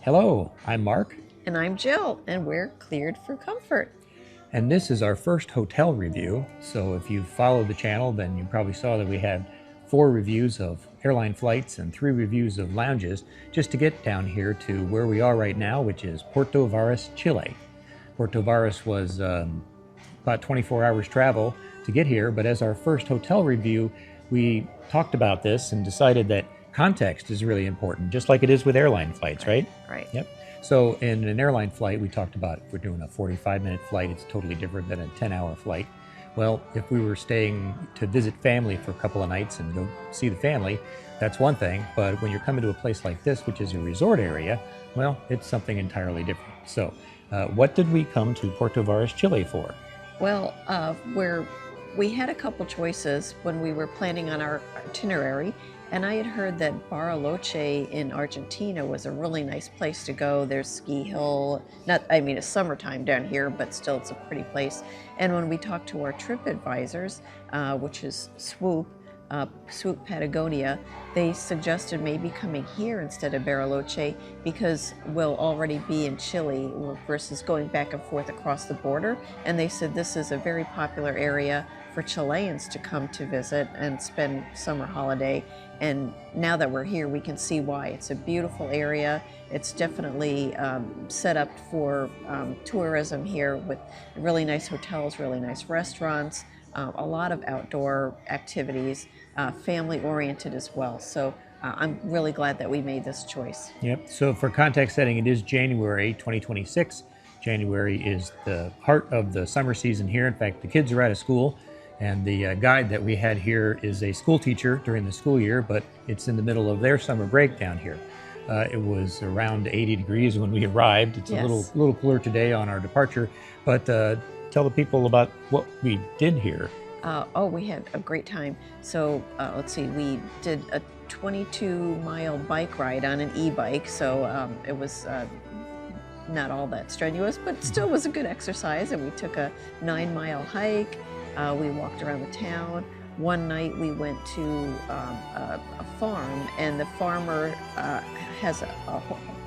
Hello, I'm Mark, And I'm Jill, and we're cleared for comfort. and this is our first hotel review. So, if you followed the channel, then you probably saw that we had 4 reviews of airline flights and 3 reviews of lounges just to get down here to where we are right now, which is Puerto Varas, Chile. Puerto Varas was about 24 hours travel to get here, but as our first hotel review, we talked about this and decided that context is really important, just like it is with airline flights, Right, right? right. Yep. So in an airline flight, we talked about if we're doing a 45-minute flight, it's totally different than a 10-hour flight. Well, if we were staying to visit family for a couple of nights and go see the family, that's one thing. But when you're coming to a place like this, which is a resort area, well, it's something entirely different. So, what did we come to Puerto Varas, Chile for? Well, we had a couple choices when we were planning on our itinerary, and I had heard that Bariloche in Argentina was a really nice place to go. There's ski hill, not, I mean, it's summertime down here, but still it's a pretty place. And when we talked to our trip advisors, which is Swoop Patagonia, they suggested maybe coming here instead of Bariloche because we'll already be in Chile versus going back and forth across the border. And they said this is a very popular area for Chileans to come to visit and spend summer holiday. And now that we're here, we can see why. It's a beautiful area. It's definitely set up for tourism here with really nice hotels, really nice restaurants, a lot of outdoor activities, family oriented as well. So I'm really glad that we made this choice. Yep. So for context setting, it is January 2026. January is the heart of the summer season here. In fact, the kids are out of school, and the guide that we had here is a school teacher during the school year, but it's in the middle of their summer break down here. It was around 80 degrees when we arrived. It's a little cooler today on our departure, but tell the people about what we did here. We had a great time. So let's see, we did a 22-mile bike ride on an e-bike. So it was not all that strenuous, but still was a good exercise. And we took a 9-mile hike. We walked around the town. One night we went to a farm, and the farmer has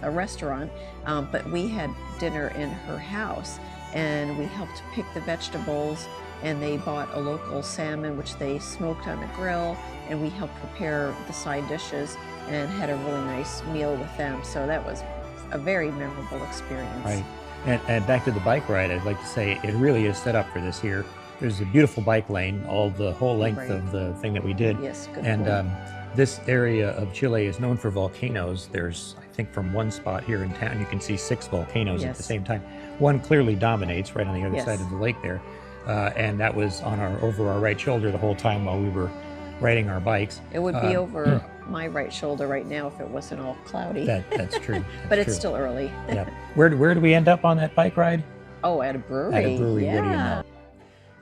a restaurant, but we had dinner in her house, and we helped pick the vegetables, and they bought a local salmon, which they smoked on the grill, and we helped prepare the side dishes and had a really nice meal with them. So that was a very memorable experience. Right. And back to the bike ride, I'd like to say it really is set up for this here. There's a beautiful bike lane, the whole length of the thing that we did. Yes, good And point. this area of Chile is known for volcanoes. There's, I think, from one spot here in town, you can see 6 volcanoes at the same time. One clearly dominates right on the other side of the lake there. And that was over our right shoulder the whole time while we were riding our bikes. It would be over my right shoulder right now if it wasn't all cloudy. That's true. But it's still early. Yeah. Where did we end up on that bike ride? Oh, at a brewery. At a brewery, yeah. what do you know?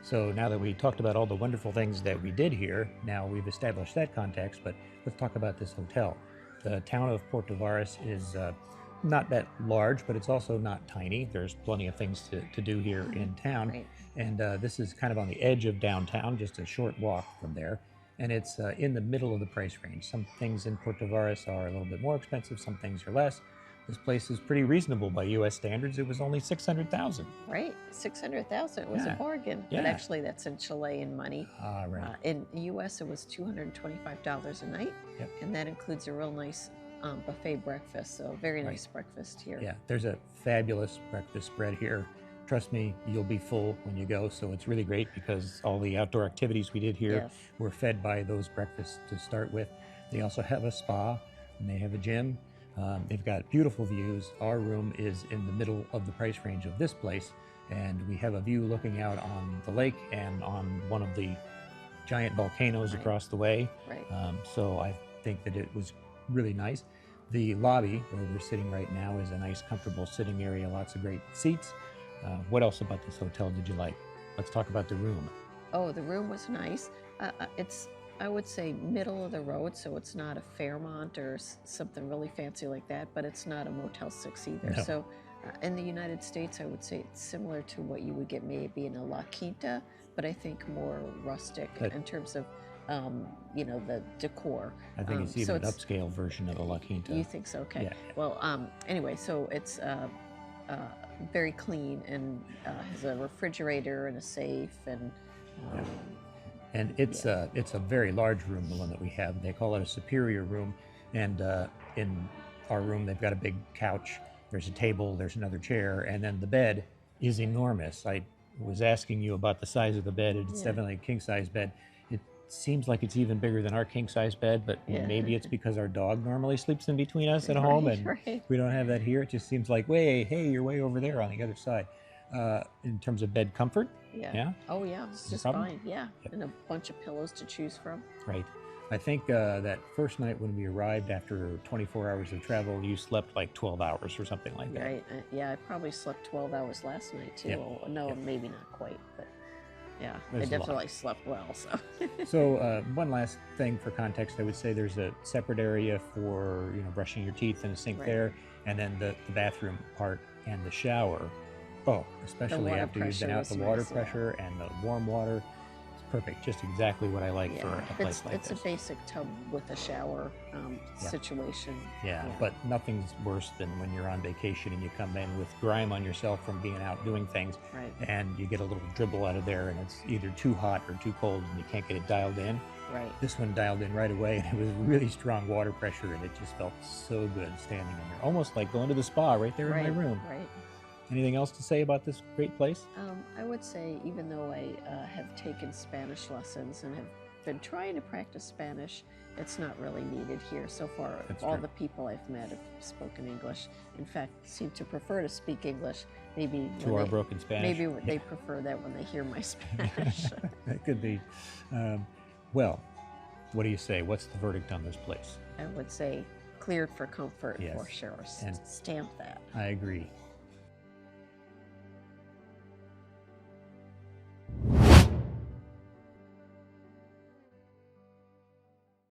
So now that we talked about all the wonderful things that we did here, now we've established that context, but let's talk about this hotel. The town of Puerto Varas is not that large, but it's also not tiny. There's plenty of things to do here in town. Right. And this is kind of on the edge of downtown, just a short walk from there. And it's in the middle of the price range. Some things in Puerto Varas are a little bit more expensive, some things are less. This place is pretty reasonable by U.S. standards. It was only $600,000. Right, $600,000 was a bargain. Yeah. But actually, that's in Chilean money. Right. In the U.S., it was $225 a night, and that includes a real nice buffet breakfast. So very nice breakfast here. Yeah, there's a fabulous breakfast spread here. Trust me, you'll be full when you go. So it's really great because all the outdoor activities we did here were fed by those breakfasts to start with. They also have a spa, and they have a gym. They've got beautiful views. Our room is in the middle of the price range of this place, and we have a view looking out on the lake and on one of the giant volcanoes across the way. Right. So I think that it was really nice. The lobby where we're sitting right now is a nice, comfortable sitting area, lots of great seats. What else about this hotel did you like? Let's talk about the room. Oh, the room was nice. It's, I would say, middle of the road, so it's not a Fairmont or something really fancy like that, but it's not a Motel 6 either. No. So in the United States, I would say it's similar to what you would get maybe in a La Quinta, but I think more rustic in terms of you know, the decor. I think it's even an upscale version of a La Quinta. You think so? Okay. Yeah. Well, anyway, so it's very clean and has a refrigerator and a safe and. And it's a very large room, the one that we have. They call it a superior room. And in our room, they've got a big couch. There's a table, there's another chair, and then the bed is enormous. I was asking you about the size of the bed. It's definitely a king-size bed. It seems like it's even bigger than our king-size bed, but maybe it's because our dog normally sleeps in between us at home, and we don't have that here. It just seems like, hey, you're way over there on the other side. In terms of bed comfort, Oh yeah, it's just fine. Yeah, and a bunch of pillows to choose from. Right. I think that first night when we arrived after 24 hours of travel, you slept like 12 hours or something like that. Right. Yeah, I probably slept 12 hours last night too. Yeah. No, maybe not quite, but yeah, There's I definitely slept well. So. So one last thing for context, I would say there's a separate area for brushing your teeth and a sink there, and then the bathroom part and the shower. Oh, especially after you've been out, the water pressure and the warm water. It's perfect. Just exactly what I like for a place like this. It's a basic tub with a shower situation. Yeah, but nothing's worse than when you're on vacation and you come in with grime on yourself from being out doing things, and you get a little dribble out of there, and it's either too hot or too cold, and you can't get it dialed in. Right. This one dialed in right away, and it was really strong water pressure, and it just felt so good standing in there. Almost like going to the spa right there in my room. Right. Anything else to say about this great place? I would say, even though I have taken Spanish lessons and have been trying to practice Spanish, it's not really needed here so far. All the people I've met have spoken English. In fact, seem to prefer to speak English. Maybe to our broken Spanish. Maybe they prefer that when they hear my Spanish. That could be. Well, what do you say? What's the verdict on this place? I would say cleared for comfort for sure. And stamp that. I agree.